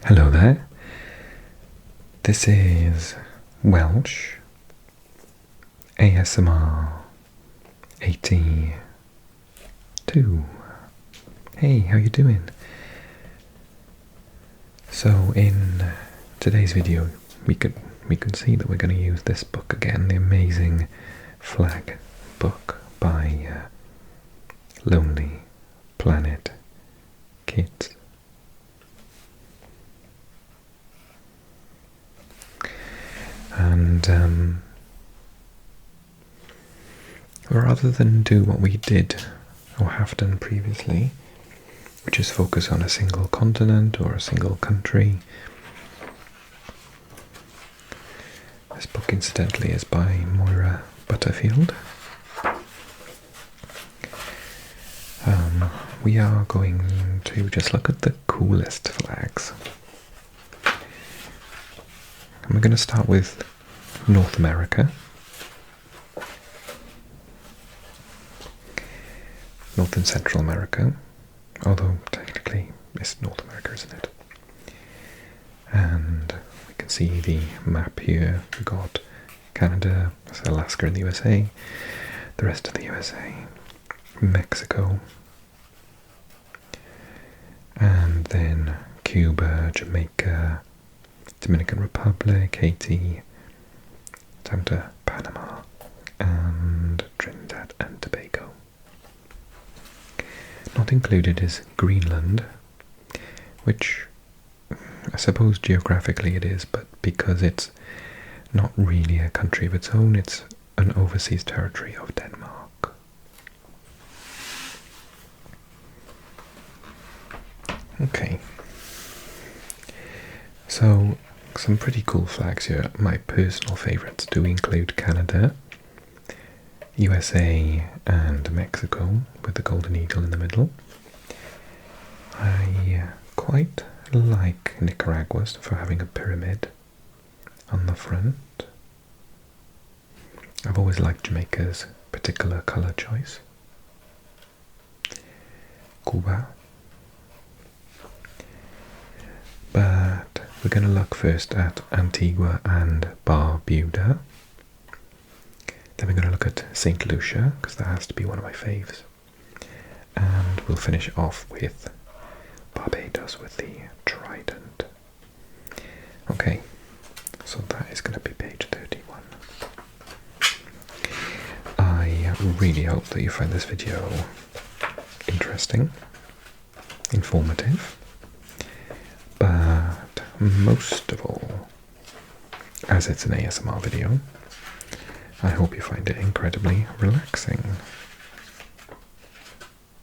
Hello there. This is Welsh ASMR 82. Hey, how you doing? So in today's video we can see that we're going to use this book again, the amazing flag book by Lonely Planet Kids. And rather than do what we did or have done previously, which is focus on a single continent or a single country, this book incidentally is by Moira Butterfield. We are going to just look at the coolest flags. And we're going to start with North America. North and Central America, although technically it's North America, isn't it? And we can see the map here. We've got Canada, Alaska in the USA, the rest of the USA, Mexico, and then Cuba, Jamaica, Dominican Republic, Haiti, down to Panama, and Trinidad and Tobago. Not included is Greenland, which I suppose geographically it is, but because it's not really a country of its own, it's an overseas territory of Denmark. Okay. So, some pretty cool flags here. My personal favourites do include Canada, USA and Mexico with the golden eagle in the middle. I quite like Nicaragua's for having a pyramid on the front. I've always liked Jamaica's particular colour choice. Cuba. But we're going to look first at Antigua and Barbuda. Then we're going to look at St. Lucia, because that has to be one of my faves. And we'll finish off with Barbados with the trident. Okay, so that is going to be page 31. I really hope that you find this video interesting, informative, but most of all, as it's an ASMR video, I hope you find it incredibly relaxing.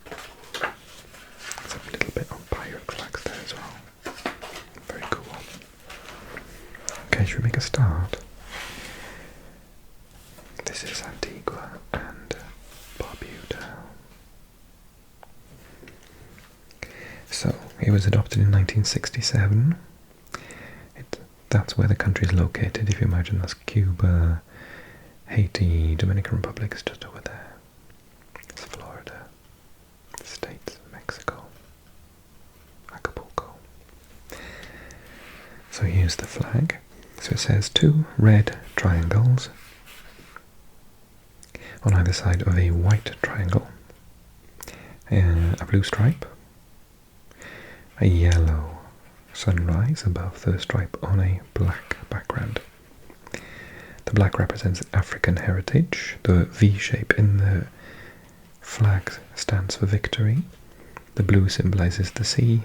There's a little bit of pirate flags there as well. Very cool. Okay, should we make a start? This is Antigua and Barbuda. So, it was adopted in 1967. That's where the country is located. If you imagine, that's Cuba, Haiti, Dominican Republic is just over there. It's Florida, States, Mexico, Acapulco. So here's the flag. So it says 2 red triangles on either side of a white triangle, a blue stripe, a yellow sunrise above the stripe on a black background. The black represents African heritage. The V shape in the flag stands for victory. The blue symbolizes the sea.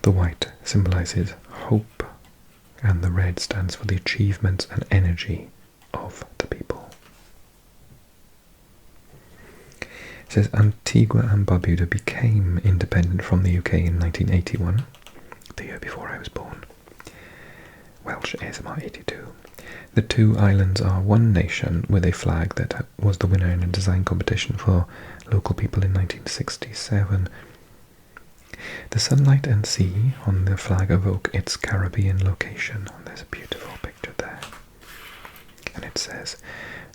The white symbolizes hope. And the red stands for the achievements and energy of the people. It says Antigua and Barbuda became independent from the UK in 1981, the year before I was born. Welsh ASMR 82. The two islands are one nation with a flag that was the winner in a design competition for local people in 1967. The sunlight and sea on the flag evoke its Caribbean location. There's a beautiful picture there. And it says,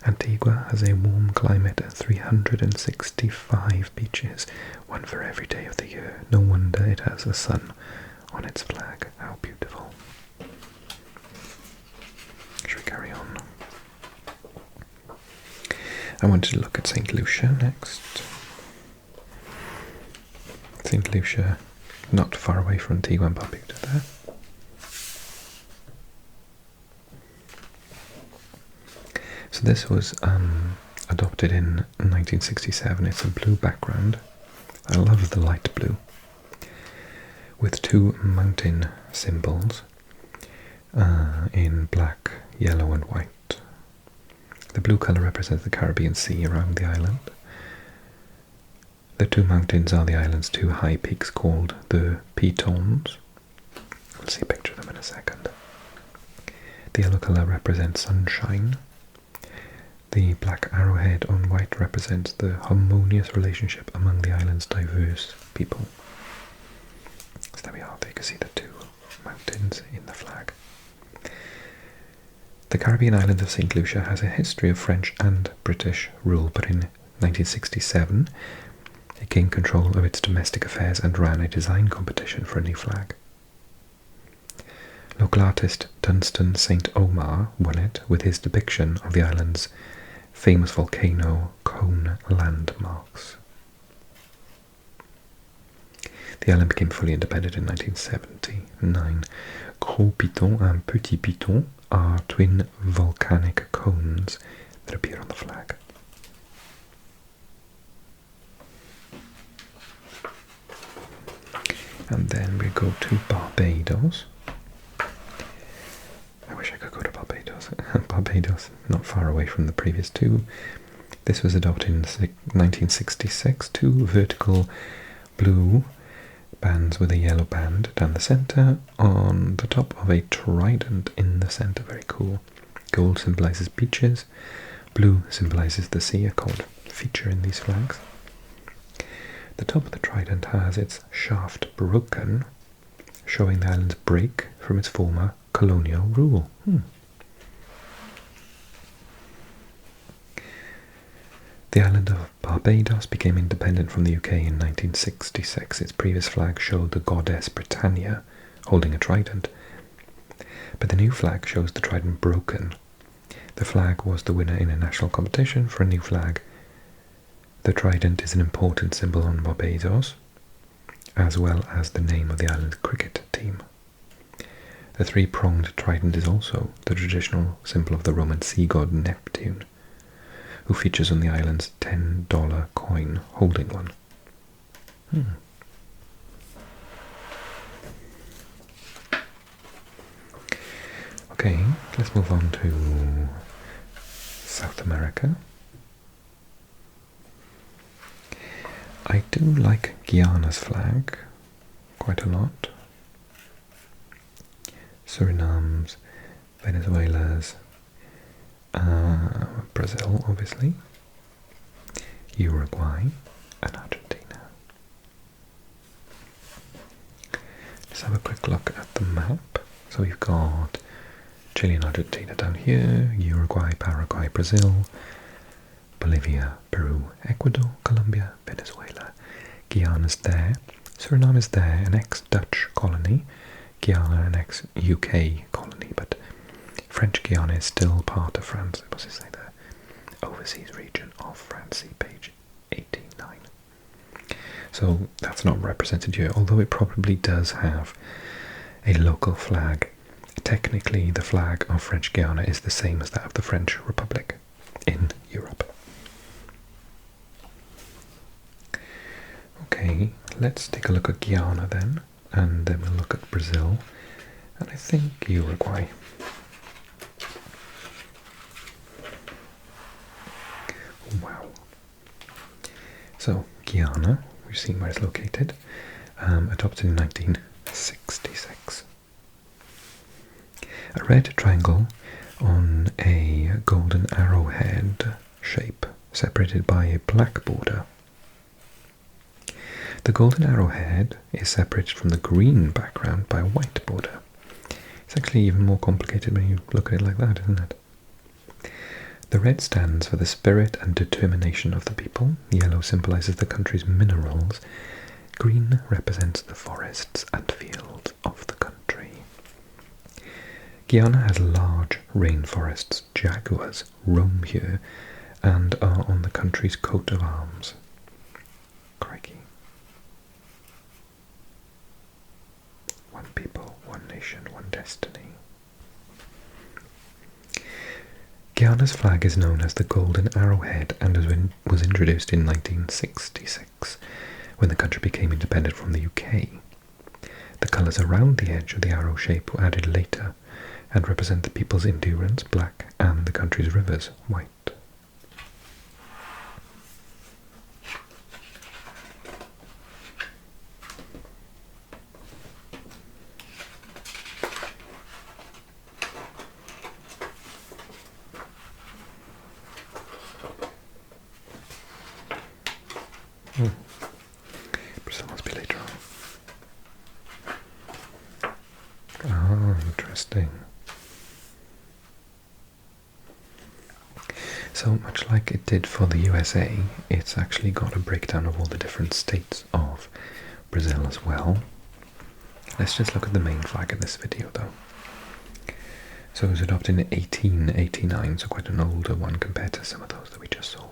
Antigua has a warm climate and 365 beaches, one for every day of the year. No wonder it has a sun on its flag. How beautiful. Should we carry on? I wanted to look at St. Lucia next. St. Lucia, not far away from Antigua Barbuda there. So this was adopted in 1967. It's a blue background. I love the light blue, with two mountain symbols in black, yellow and white. The blue colour represents the Caribbean Sea around the island. The two mountains are the island's two high peaks called the Pitons. We'll see a picture of them in a second. The yellow colour represents sunshine. The black arrowhead on white represents the harmonious relationship among the island's diverse people. So there we are, there you can see the two mountains in the flag. The Caribbean island of St. Lucia has a history of French and British rule, but in 1967 it gained control of its domestic affairs and ran a design competition for a new flag. Local artist Dunstan St. Omar won it with his depiction of the island's famous volcano cone landmarks. The island became fully independent in 1979. Gros Piton and Petit Piton are twin volcanic cones that appear on the flag. And then we go to Barbados. I wish I could go to Barbados. Barbados, not far away from the previous two. This was adopted in 1966. Two vertical blue bands with a yellow band down the centre on the top of a trident in the centre. Very cool. Gold symbolises beaches. Blue symbolises the sea, a common feature in these flags. The top of the trident has its shaft broken, showing the island's break from its former colonial rule. The island of Barbados became independent from the UK in 1966. Its previous flag showed the goddess Britannia holding a trident, but the new flag shows the trident broken. The flag was the winner in a national competition for a new flag. The trident is an important symbol on Barbados, as well as the name of the island's cricket team. The three-pronged trident is also the traditional symbol of the Roman sea god Neptune, who features on the island's $10 coin holding one. Okay, let's move on to South America. I do like Guyana's flag quite a lot. Suriname's, Venezuela's, Brazil, obviously, Uruguay, and Argentina. Let's have a quick look at the map. So we've got Chile and Argentina down here, Uruguay, Paraguay, Brazil, Bolivia, Peru, Ecuador, Colombia, Venezuela. Guyana's there, Suriname is there, an ex-Dutch colony, Guyana an ex-UK colony, but French Guiana is still part of France. What does it say there? Overseas region of France, see page 89. So that's not represented here, although it probably does have a local flag. Technically, the flag of French Guiana is the same as that of the French Republic in Europe. Okay, let's take a look at Guyana then, and then we'll look at Brazil, and I think Uruguay. Wow. So, Guyana, we've seen where it's located, adopted in 1966. A red triangle on a golden arrowhead shape, separated by a black border. The golden arrowhead is separated from the green background by a white border. It's actually even more complicated when you look at it like that, isn't it? The red stands for the spirit and determination of the people. Yellow symbolises the country's minerals. Green represents the forests and fields Guiana has large rainforests. Jaguars roam here and are on the country's coat of arms. Crikey. One people, one nation, one destiny. Guyana's flag is known as the Golden Arrowhead and was introduced in 1966 when the country became independent from the UK. The colours around the edge of the arrow shape were added later and represent the people's endurance, black, and the country's rivers, white. Brazil must be later on. Oh, interesting. So much like it did for the USA, it's actually got a breakdown of all the different states of Brazil as well. Let's just look at the main flag in this video though. So it was adopted in 1889, so quite an older one compared to some of those that we just saw.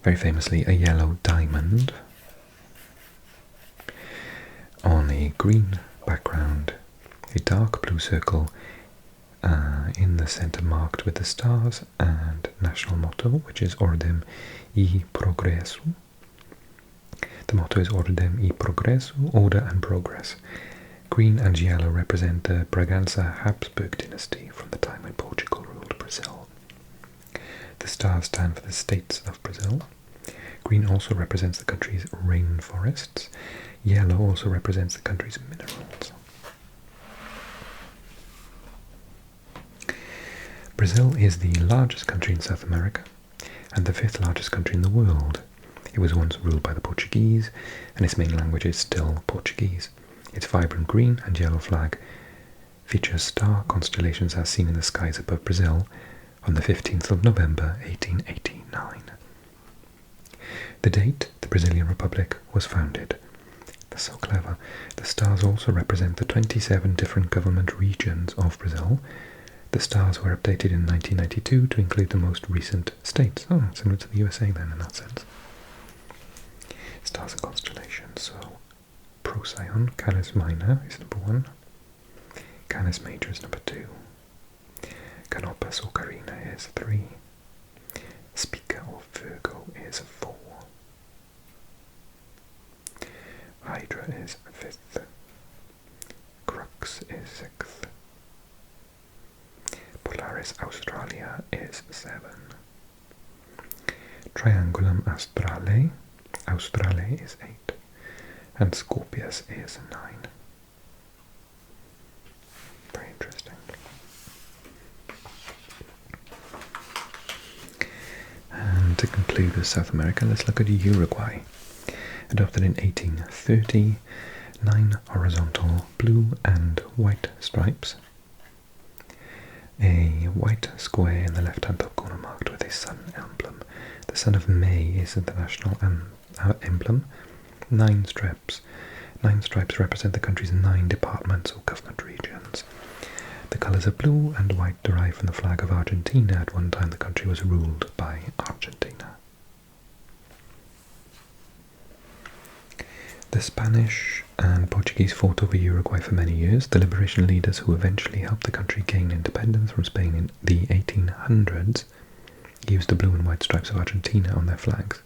Very famously, a yellow diamond on a green background, a dark blue circle in the centre marked with the stars and national motto, which is Ordem e Progresso. The motto is Ordem e Progresso, order and progress. Green and yellow represent the Braganza Habsburg dynasty from the time when Portugal ruled Brazil. The stars stand for the states of Brazil. Green also represents the country's rainforests. Yellow also represents the country's minerals. Brazil is the largest country in South America and the 5th largest country in the world. It was once ruled by the Portuguese and its main language is still Portuguese. Its vibrant green and yellow flag features star constellations as seen in the skies above Brazil on the 15th of November 1889. The date the Brazilian Republic was founded. That's so clever. The stars also represent the 27 different government regions of Brazil. The stars were updated in 1992 to include the most recent states. Oh, similar to the USA then in that sense. Stars and constellations. So Procyon, Canis Minor is number 1. Canis Major is number 2. Canopus or Carina is 3. Spica or Virgo is 4. Hydra is 5th. Crux is 6th. Polaris Australia is 7. Triangulum Australe is 8. And Scorpius is 9. Very interesting. And to conclude with South America, let's look at Uruguay. Adopted in 1830, 9 horizontal blue and white stripes. A white square in the left-hand top corner marked with a sun emblem. The Sun of May is the national emblem. 9 stripes. 9 stripes represent the country's 9 departments or government regions. The colours of blue and white derive from the flag of Argentina. At one time the country was ruled by Argentina. The Spanish and Portuguese fought over Uruguay for many years. The liberation leaders who eventually helped the country gain independence from Spain in the 1800s used the blue and white stripes of Argentina on their flags.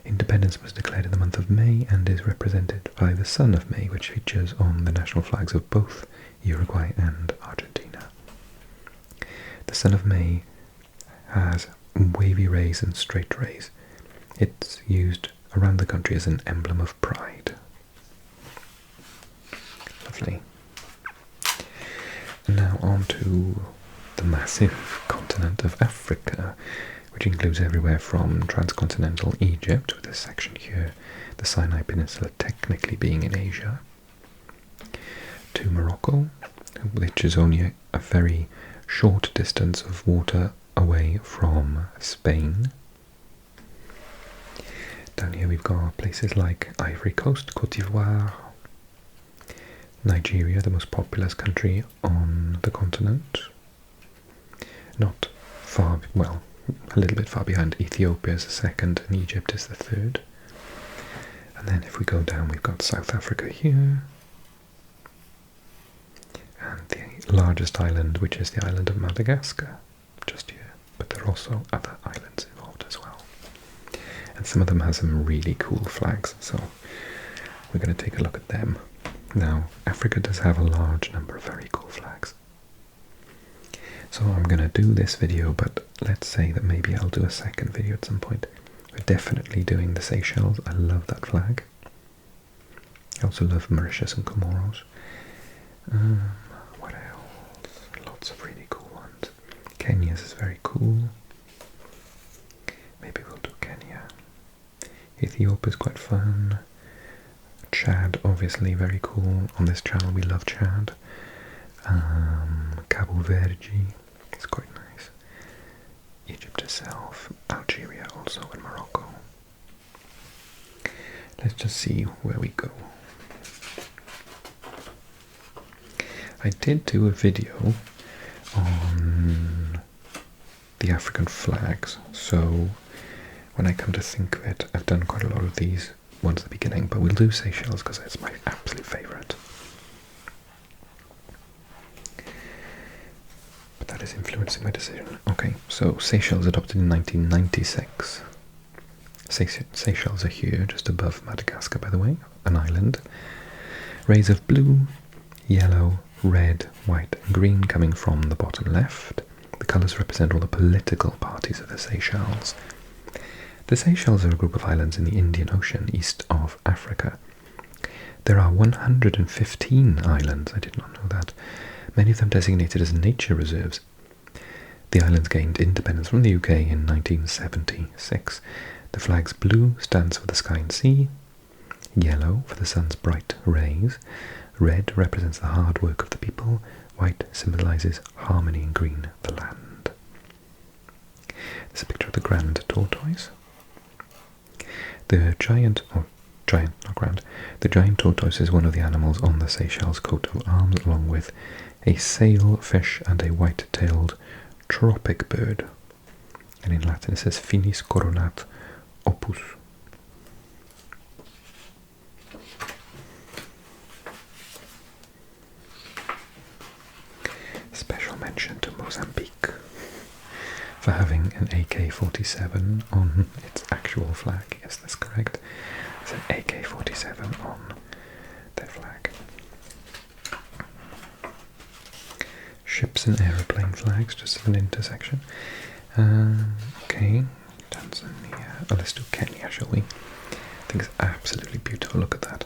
Independence was declared in the month of May and is represented by the Sun of May, which features on the national flags of both Uruguay and Argentina. The Sun of May has wavy rays and straight rays. It's used around the country as an emblem of pride. Lovely. And now on to the massive continent of Africa, which includes everywhere from transcontinental Egypt, with this section here, the Sinai Peninsula technically being in Asia, to Morocco, which is only a very short distance of water away from Spain. Down here we've got places like Ivory Coast, Côte d'Ivoire, Nigeria, the most populous country on the continent. Not far, well, a little bit far behind. Ethiopia is the second and Egypt is the third. And then if we go down, we've got South Africa here. And the largest island, which is the island of Madagascar, just here. But there are also other islands involved as well. And some of them have some really cool flags, so we're going to take a look at them. Now, Africa does have a large number of very cool flags. So I'm going to do this video, but let's say that maybe I'll do a second video at some point. We're definitely doing the Seychelles. I love that flag. I also love Mauritius and Comoros. What else? Lots of really cool ones. Kenya's is very cool. Maybe we'll do Kenya. Ethiopia's quite fun. Chad, obviously, very cool. On this channel we love Chad. Cabo Verde, it's quite nice. Egypt itself, Algeria also, and Morocco. Let's just see where we go. I did do a video on the African flags, so when I come to think of it, I've done quite a lot of these ones at the beginning, but we'll do Seychelles because it's my absolute favourite. But that is influencing my decision. Okay, so Seychelles adopted in 1996. Seychelles are here, just above Madagascar, by the way, an island. Rays of blue, yellow, red, white and green coming from the bottom left. The colours represent all the political parties of the Seychelles. The Seychelles are a group of islands in the Indian Ocean, east of Africa. There are 115 islands, I did not know that, many of them designated as nature reserves. The islands gained independence from the UK in 1976. The flag's blue stands for the sky and sea, yellow for the sun's bright rays, red represents the hard work of the people, white symbolises harmony, and green the land. There's a picture of the grand tortoise. The giant tortoise is one of the animals on the Seychelles coat of arms, along with a sailfish and a white-tailed tropic bird. And in Latin it says Finis coronat opus. Special mention to Mozambique for having an AK-47 on its actual flag. Yes, that's correct. It's an AK-47 on their flag. Ships and aeroplane flags, just at an intersection. Okay, Tanzania. Oh, let's do Kenya, shall we? I think it's absolutely beautiful. Look at that.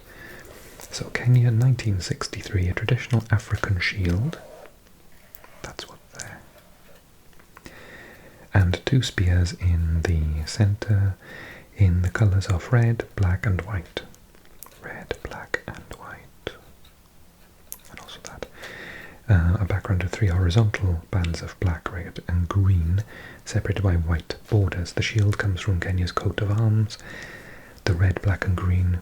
So Kenya, 1963, a traditional African shield. That's what's there. And two spears in the centre, in the colours of red, black and white. Red, black and white. And also that. A background of three horizontal bands of black, red and green, separated by white borders. The shield comes from Kenya's coat of arms. The red, black and green,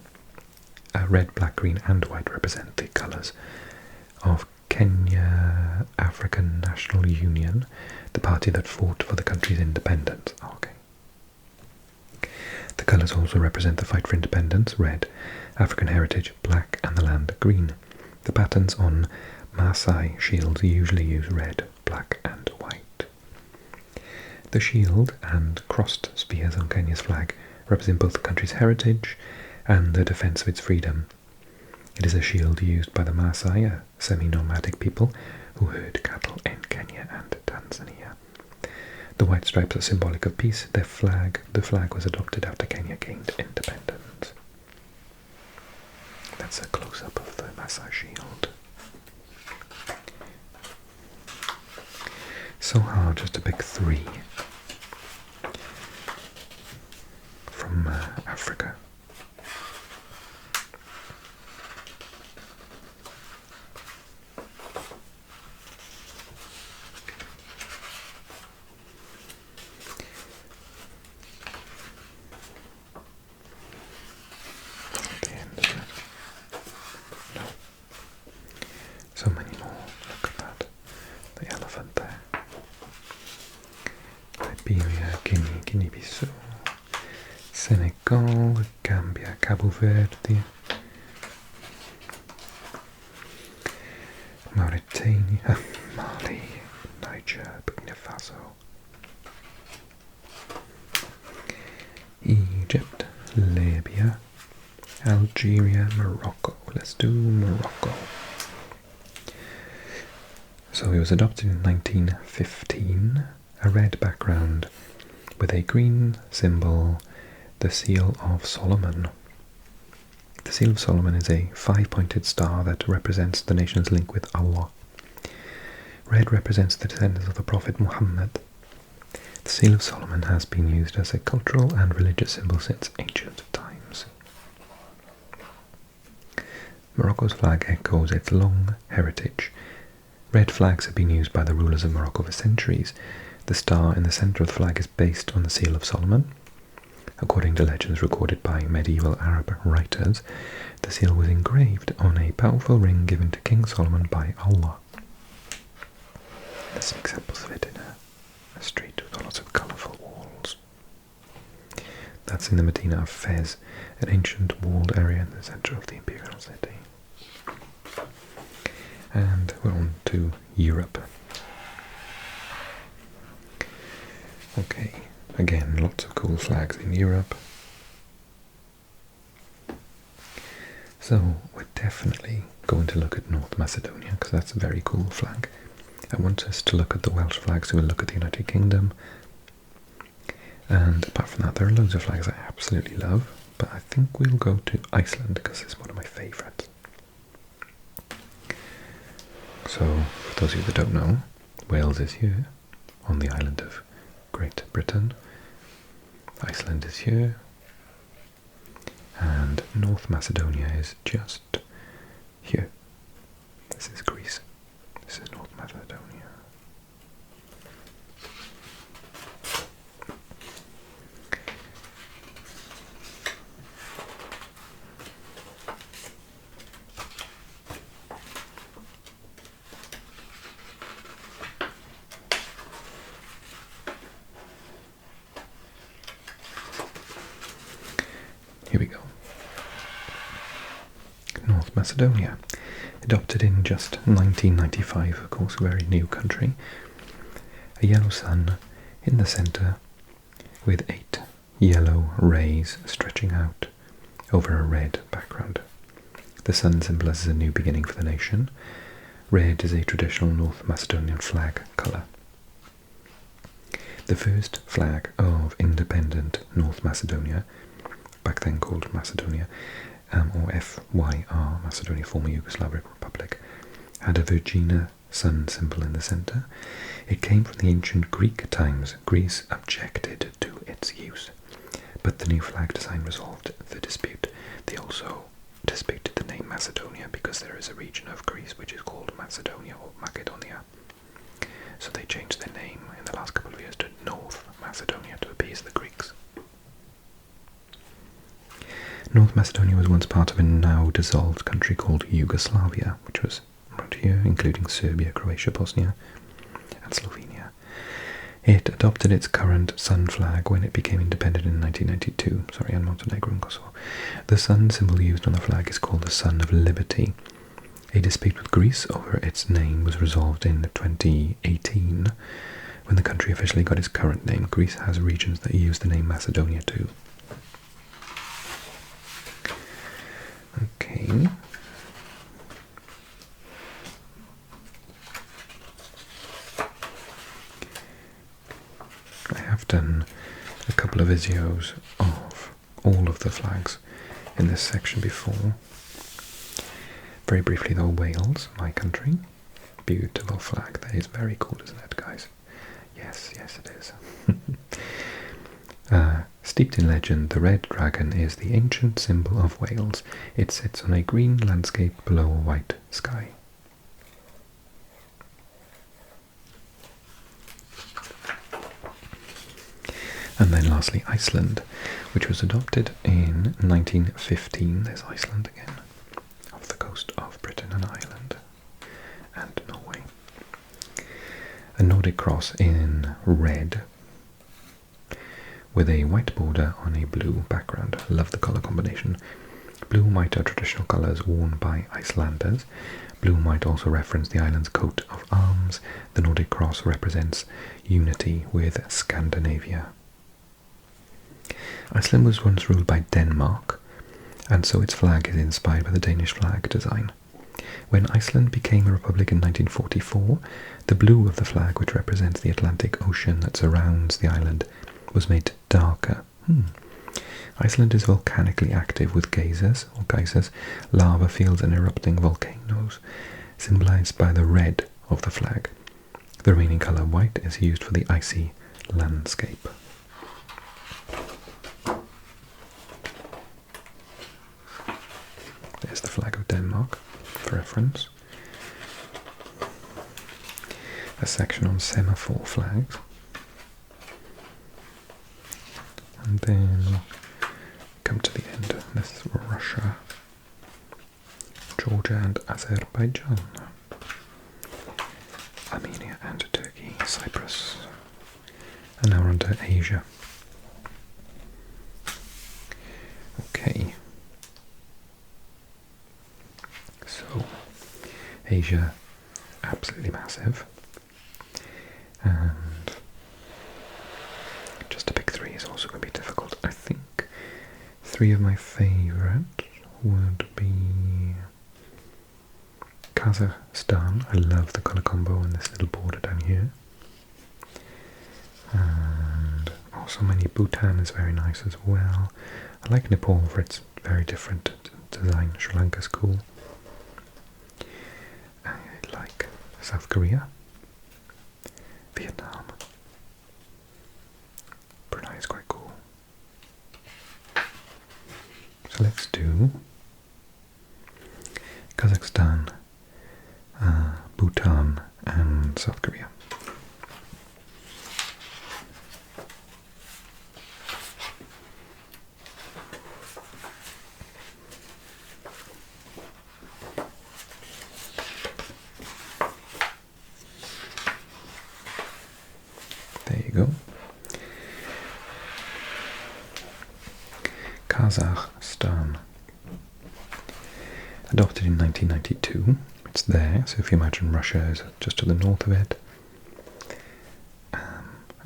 red, black, green and white represent the colours of Kenya African National Union, the party that fought for the country's independence. Okay. The colours also represent the fight for independence, red, African heritage, black and the land, green. The patterns on Maasai shields usually use red, black and white. The shield and crossed spears on Kenya's flag represent both the country's heritage and the defence of its freedom. It is a shield used by the Maasai, a semi-nomadic people who herd cattle in Kenya and Tanzania. The white stripes are symbolic of peace. The flag was adopted after Kenya gained independence. That's a close-up of the Maasai shield. So hard, just to pick three from Africa. Senegal, Gambia, Cabo Verde, Mauritania, Mali, Niger, Burkina Faso, Egypt, Libya, Algeria, Morocco. Let's do Morocco. So it was adopted in 1915, a red background with a green symbol, the Seal of Solomon. The Seal of Solomon is a 5-pointed star that represents the nation's link with Allah. Red represents the descendants of the Prophet Muhammad. The Seal of Solomon has been used as a cultural and religious symbol since ancient times. Morocco's flag echoes its long heritage. Red flags have been used by the rulers of Morocco for centuries. The star in the centre of the flag is based on the Seal of Solomon. According to legends recorded by medieval Arab writers, the seal was engraved on a powerful ring given to King Solomon by Allah. There's some examples of it in a street with lots of colourful walls. That's in the Medina of Fez, an ancient walled area in the centre of the imperial city. And we're on to Europe. Okay, again, lots of cool flags in Europe. So we're definitely going to look at North Macedonia, because that's a very cool flag. I want us to look at the Welsh flag, so we'll look at the United Kingdom. And apart from that, there are loads of flags I absolutely love, but I think we'll go to Iceland, because it's one of my favourites. So, for those of you that don't know, Wales is here, on the island of Great Britain. Iceland is here, and North Macedonia is just here. This is Greece. This is North Macedonia. Here we go. North Macedonia, adopted in just 1995, of course, a very new country. A yellow sun in the centre with 8 yellow rays stretching out over a red background. The sun symbolises a new beginning for the nation. Red is a traditional North Macedonian flag colour. The first flag of independent North Macedonia, back then called Macedonia, or FYR, Macedonia, former Yugoslav Republic, had a Virginia sun symbol in the centre. It came from the ancient Greek times. Greece objected to its use, but the new flag design resolved the dispute. They also disputed the name Macedonia because there is a region of Greece which is called Macedonia or Macedonia. So they changed their name in the last couple of years to North Macedonia to appease the Greeks. North Macedonia was once part of a now dissolved country called Yugoslavia, which was around here, including Serbia, Croatia, Bosnia, and Slovenia. It adopted its current sun flag when it became independent in 1992, and Montenegro and Kosovo. The sun symbol used on the flag is called the Sun of Liberty. A dispute with Greece over its name was resolved in 2018, when the country officially got its current name. Greece has regions that use the name Macedonia too. Okay. I have done a couple of videos of all of the flags in this section before. Very briefly though, Wales, my country. Beautiful flag. That is very cool, isn't it, guys? Yes, yes it is. Steeped in legend, the red dragon is the ancient symbol of Wales. It sits on a green landscape below a white sky. And then lastly, Iceland, which was adopted in 1915. There's Iceland again, off the coast of Britain and Ireland and Norway. A Nordic cross in red with a white border on a blue background. I love the colour combination. Blue and white are traditional colours worn by Icelanders. Blue and white also reference the island's coat of arms. The Nordic cross represents unity with Scandinavia. Iceland was once ruled by Denmark, and so its flag is inspired by the Danish flag design. When Iceland became a republic in 1944, the blue of the flag, which represents the Atlantic Ocean that surrounds the island, was made darker. Iceland is volcanically active with geysers, lava fields and erupting volcanoes, symbolized by the red of the flag. The remaining colour, white, is used for the icy landscape. There's the flag of Denmark, for reference. A section on semaphore flags. And then come to the end. This is Russia, Georgia and Azerbaijan, Armenia and Turkey, Cyprus. And now we're on to Asia. Okay. So, Asia, absolutely massive. And just to pick three is also going to be difficult. I think three of my favourite would be Kazakhstan. I love the colour combo and this little border down here. And also Bhutan is very nice as well. I like Nepal for its very different design. Sri Lanka's cool. I like South Korea. Vietnam. Brunei is quite cool. So let's do Kazakhstan, Bhutan and South Korea. There you go. Kazakhstan. Adopted in 1992. It's there, so if you imagine Russia is just to the north of it.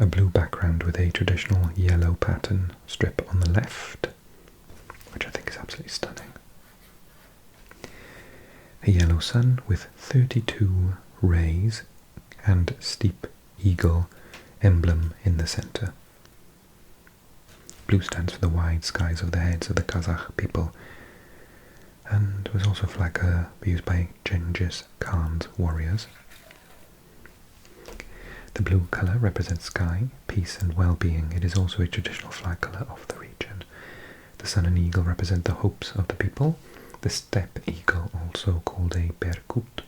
A blue background with a traditional yellow pattern strip on the left, which I think is absolutely stunning. A yellow sun with 32 rays and steep eagle emblem in the centre. Blue stands for the wide skies of the heads of the Kazakh people, and was also a flag used by Genghis Khan's warriors. The blue colour represents sky, peace and well-being. It is also a traditional flag colour of the region. The sun and eagle represent the hopes of the people. The steppe eagle, also called a berkut,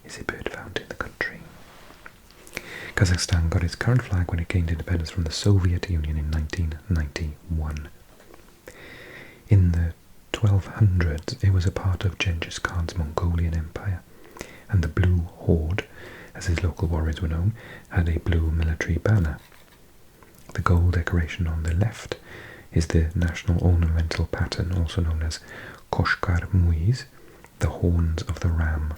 is a bird found in the country. Kazakhstan got its current flag when it gained independence from the Soviet Union in 1991. In the 1200s, it was a part of Genghis Khan's Mongolian Empire, and the Blue Horde, as his local warriors were known, had a blue military banner. The gold decoration on the left is the national ornamental pattern, also known as Koshkar Muiz, the horns of the ram.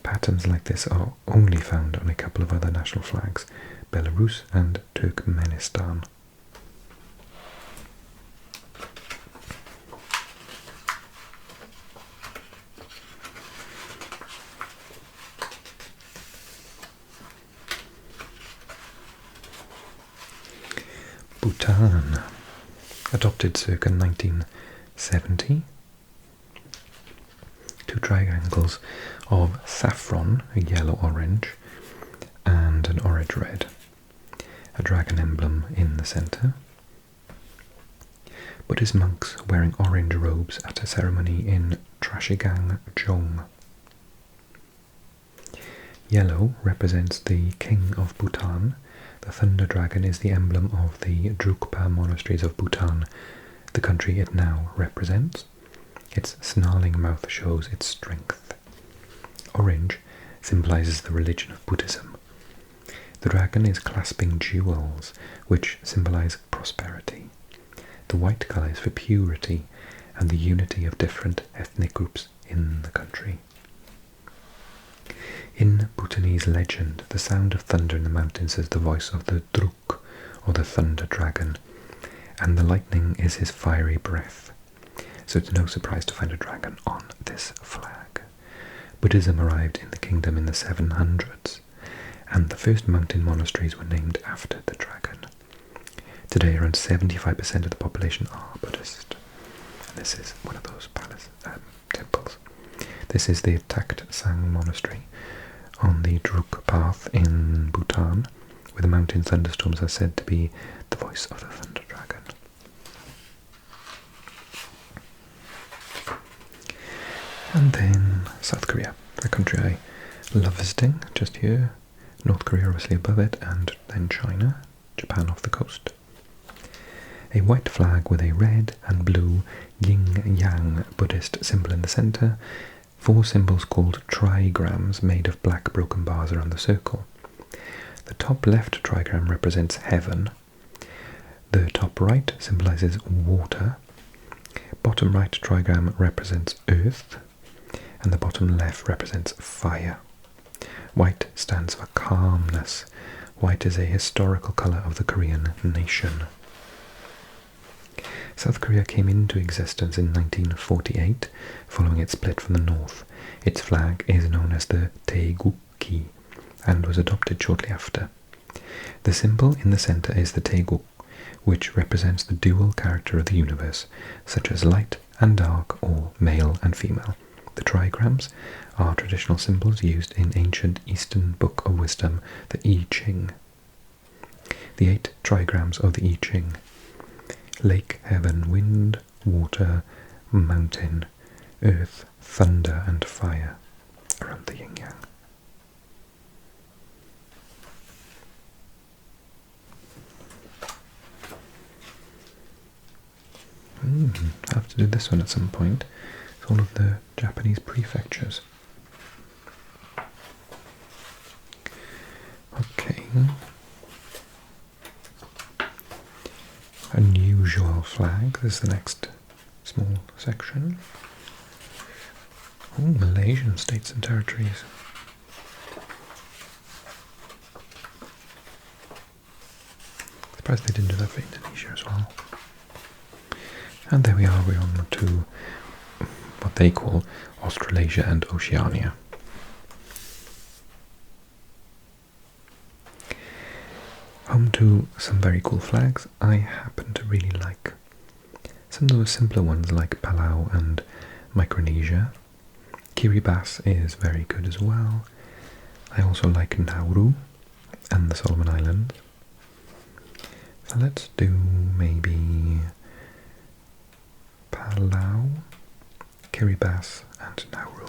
Patterns like this are only found on a couple of other national flags, Belarus and Turkmenistan. Bhutan, adopted circa 1970. Two triangles of saffron, a yellow-orange, and an orange-red. A dragon emblem in the centre. Buddhist monks wearing orange robes at a ceremony in Trashigang Jong. Yellow represents the king of Bhutan. The thunder dragon is the emblem of the Drukpa monasteries of Bhutan, the country it now represents. Its snarling mouth shows its strength. Orange symbolizes the religion of Buddhism. The dragon is clasping jewels, which symbolize prosperity. The white colour is for purity and the unity of different ethnic groups in the country. In Bhutanese legend, the sound of thunder in the mountains is the voice of the Druk, or the thunder dragon, and the lightning is his fiery breath. So it's no surprise to find a dragon on this flag. Buddhism arrived in the kingdom in the 700s, and the first mountain monasteries were named after the dragon. Today around 75% of the population are Buddhist. And this is one of those temples. This is the Takt-Sang monastery on the Druk path in Bhutan, where the mountain thunderstorms are said to be the voice of the thunder dragon. And then South Korea, a country I love visiting, just here. North Korea obviously above it, and then China, Japan off the coast. A white flag with a red and blue yin-yang Buddhist symbol in the centre, 4 symbols called trigrams made of black broken bars around the circle. The top left trigram represents heaven, the top right symbolises water, bottom right trigram represents earth, and the bottom left represents fire. White stands for calmness. White is a historical colour of the Korean nation. South Korea came into existence in 1948, following its split from the north. Its flag is known as the Taegukgi, and was adopted shortly after. The symbol in the centre is the Taeguk, which represents the dual character of the universe, such as light and dark, or male and female. The trigrams are traditional symbols used in ancient Eastern Book of Wisdom, the I Ching. The 8 trigrams of the I Ching: lake, heaven, wind, water, mountain, earth, thunder and fire, around the yin-yang. I have to do this one at some point. It's all of the Japanese prefectures. Okay. Unusual flag. This is the next small section. Oh, Malaysian states and territories. Surprised they didn't do that for Indonesia as well. And there we are, we're on to what they call Australasia and Oceania. Home to some very cool flags. I happen to really like some of those simpler ones like Palau and Micronesia. Kiribati is very good as well. I also like Nauru and the Solomon Islands. So let's do maybe Palau, Kiribati and Nauru.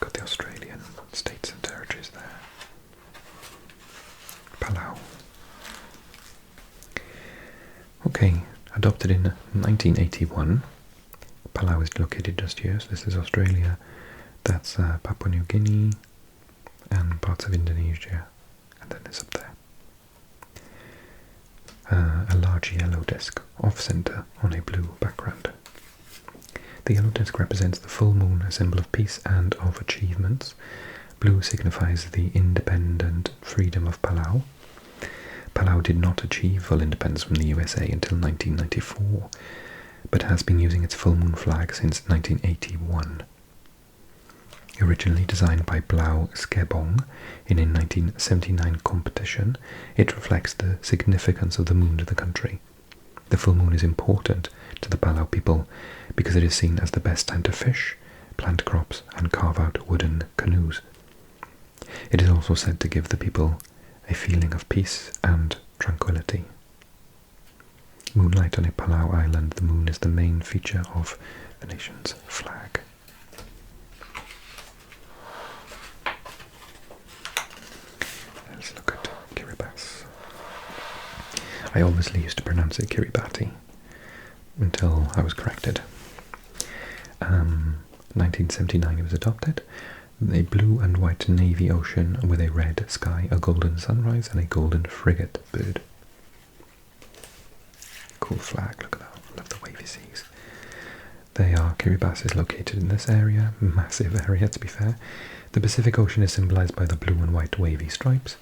Got the Australian states and territories there. Palau. Okay, adopted in 1981. Palau is located just here, so this is Australia. That's Papua New Guinea and parts of Indonesia, and then it's up there. A large yellow disc off-centre on a blue background. The yellow disc represents the full moon, a symbol of peace and of achievements. Blue signifies the independent freedom of Palau. Palau did not achieve full independence from the USA until 1994, but has been using its full moon flag since 1981. Originally designed by Blau Skebong in a 1979 competition, it reflects the significance of the moon to the country. The full moon is important to the Palau people because it is seen as the best time to fish, plant crops and carve out wooden canoes. It is also said to give the people a feeling of peace and tranquility. Moonlight on a Palau island, the moon is the main feature of the nation's flag. Let's look at Kiribati. I obviously used to pronounce it Kiribati until I was corrected. 1979 it was adopted. A blue and white navy ocean with a red sky, a golden sunrise and a golden frigate bird. cool flag, look at that, I love the wavy seas. Kiribati is located in this area, massive area to be fair. The Pacific Ocean is symbolized by the blue and white wavy stripes.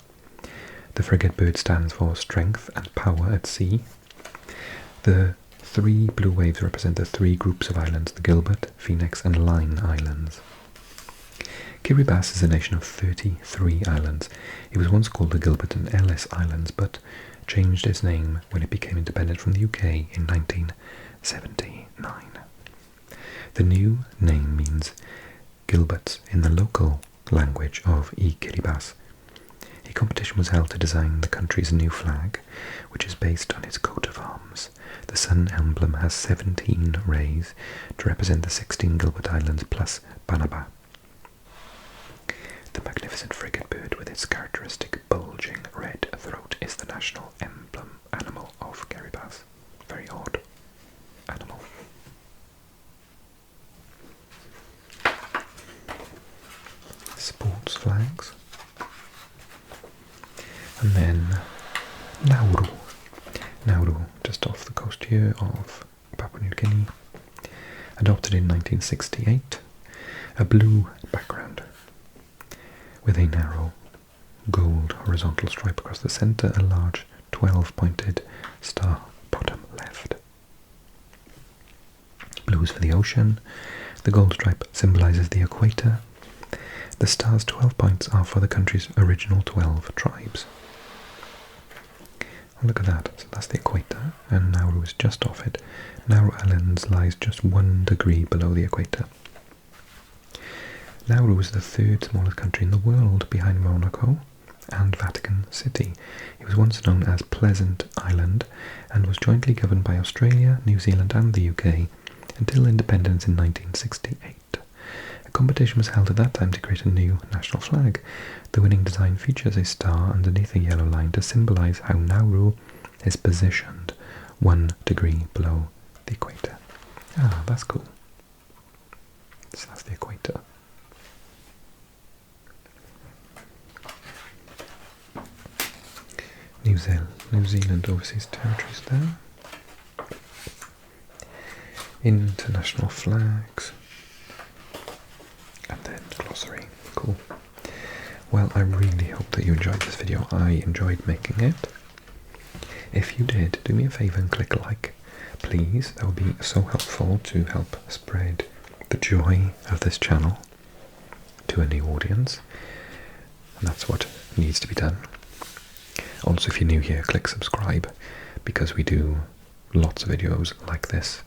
The frigate bird stands for strength and power at sea. The 3 blue waves represent the 3 groups of islands, the Gilbert, Phoenix and Line Islands. Kiribati is a nation of 33 islands. It was once called the Gilbert and Ellice Islands, but changed its name when it became independent from the UK in 1979. The new name means Gilberts in the local language of Kiribati. A competition was held to design the country's new flag, which is based on its coat of arms. The sun emblem has 17 rays to represent the 16 Gilbert Islands plus Banaba. The magnificent frigate bird with its characteristic bulging red throat is the national emblem animal of Kiribati. Very odd animal. Sports flags. And then Nauru. Nauru, just off the coast here of Papua New Guinea. Adopted in 1968. A blue background with a narrow gold horizontal stripe across the centre, a large 12-pointed star bottom left. Blue is for the ocean. The gold stripe symbolises the equator. The star's 12 points are for the country's original 12 tribes. Oh, look at that, so that's the equator, and Nauru is just off it. Nauru Islands lies just 1 degree below the equator. Nauru is the 3rd smallest country in the world, behind Monaco and Vatican City. It was once known as Pleasant Island and was jointly governed by Australia, New Zealand and the UK until independence in 1968. A competition was held at that time to create a new national flag. The winning design features a star underneath a yellow line to symbolise how Nauru is positioned 1 degree below the equator. Ah, that's cool. So that's the equator. New Zealand overseas territories there. International flags. And then glossary. Cool. Well, I really hope that you enjoyed this video. I enjoyed making it. If you did, do me a favour and click like, please. That would be so helpful to help spread the joy of this channel to a new audience. And that's what needs to be done. Also, if you're new here, click subscribe, because we do lots of videos like this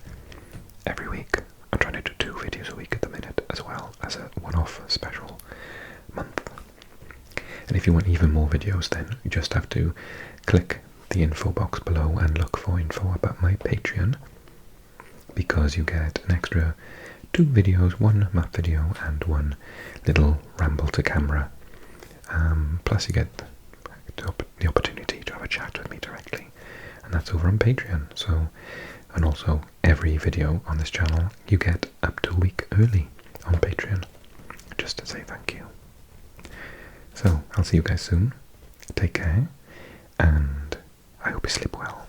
every week. I'm trying to do 2 videos a week at the minute, as well as a one-off special month. And if you want even more videos, then you just have to click the info box below and look for info about my Patreon, because you get an extra 2 videos, 1 map video and 1 little ramble to camera. Plus you get the opportunity to have a chat with me directly, and that's over on Patreon. So, and also every video on this channel you get up to a week early on Patreon, just to say thank you. So I'll see you guys soon. Take care, and I hope you sleep well.